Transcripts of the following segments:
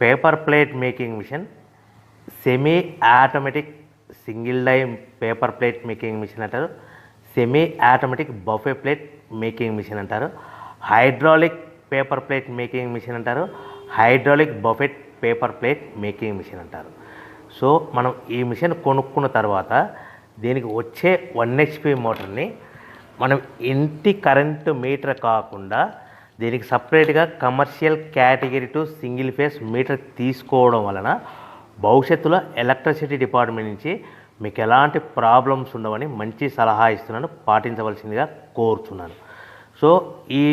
Paper plate making machine, semi automatic single die paper plate making machine అంటారు, semi automatic buffet plate making machine అంటారు, hydraulic paper plate making machine అంటారు, hydraulic buffet paper plate making machine అంటారు. So మనం ఈ machine కొనుక్కున్న తర్వాత దీనికి వచ్చే 1 HP మోటార్ని మనం ఇంటి కరెంటు మీటర్ కాకుండా దీనికి సపరేట్గా commercial category to single phase metre తీసుకోవడం వలన భవిష్యత్తులో ఎలక్ట్రిసిటీ డిపార్ట్మెంట్ నుంచి మీకు ఎలాంటి ప్రాబ్లమ్స్ ఉండవని మంచి సలహా ఇస్తున్నాను, పాటించవలసిందిగా కోరుతున్నాను. సో ఈ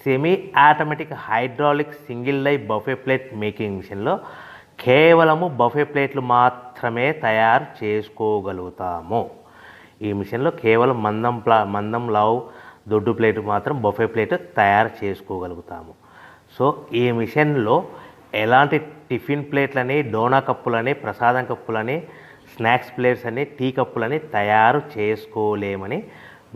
semi automatic hydraulic single die buffet plate making మిషన్లో కేవలము బఫే ప్లేట్లు మాత్రమే తయారు చేసుకోగలుగుతాము. ఈ మిషన్లో కేవలం మందం లావు దొడ్డు ప్లేట్ మాత్రం బఫే ప్లేట్ తయారు చేసుకోగలుగుతాము. సో ఈ మిషన్లో ఎలాంటి టిఫిన్ ప్లేట్లని, డోనా కప్పులని, ప్రసాదం కప్పులని, స్నాక్స్ ప్లేట్స్ అని, టీ కప్పులని తయారు చేసుకోలేమని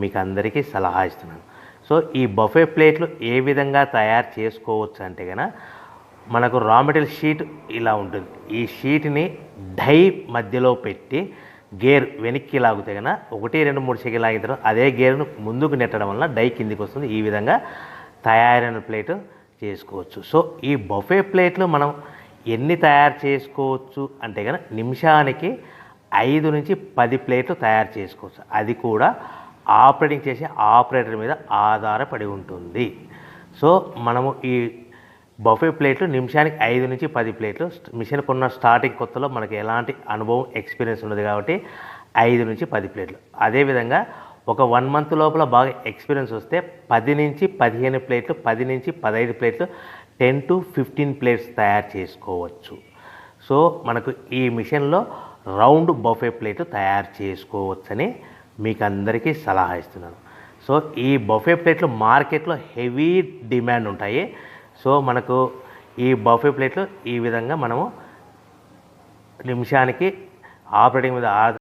మీకు అందరికీ సలహా ఇస్తున్నాను. సో ఈ బఫే ప్లేట్లు ఏ విధంగా తయారు చేసుకోవచ్చు అంటే కనుక మనకు రా మెటీరియల్ షీట్ ఇలా ఉంటుంది. ఈ షీట్ని డై మధ్యలో పెట్టి గేర్ వెనక్కి లాగితే కనుక 1, 2, 3 సెకండ్లు లాగిన తర్వాత అదే గేర్ను ముందుకు నెట్టడం వలన డై కిందికి వస్తుంది. ఈ విధంగా తయారైన ప్లేట్ చేసుకోవచ్చు. సో ఈ బఫే ప్లేట్లు మనం ఎన్ని తయారు చేసుకోవచ్చు అంటే కనుక నిమిషానికి 5 నుంచి 10 ప్లేట్లు తయారు చేసుకోవచ్చు. అది కూడా ఆపరేటింగ్ చేసే ఆపరేటర్ మీద ఆధారపడి ఉంటుంది. సో మనము ఈ బఫే ప్లేట్లు నిమిషానికి 5 నుంచి 10 ప్లేట్లు, మిషన్ కొన్న స్టార్టింగ్ కొత్తలో మనకి ఎలాంటి అనుభవం ఎక్స్పీరియన్స్ ఉన్నది కాబట్టి 5 నుంచి 10 ప్లేట్లు. అదేవిధంగా ఒక 1 మంత్ లోపల బాగా ఎక్స్పీరియన్స్ వస్తే 10 నుంచి 15 ప్లేట్లు, 10 నుంచి 15 ప్లేట్లు, 10 to 15 ప్లేట్స్ తయారు చేసుకోవచ్చు. సో మనకు ఈ మిషన్లో రౌండ్ బఫే ప్లేట్ తయారు చేసుకోవచ్చని మీకు అందరికీ సలహా ఇస్తున్నాను. సో ఈ బఫే ప్లేట్లు మార్కెట్లో హెవీ డిమాండ్ ఉంటాయి. సో మనకు ఈ బఫే ప్లేట్లు ఈ విధంగా మనము నిమిషానికి ఆపరేటింగ్ మీద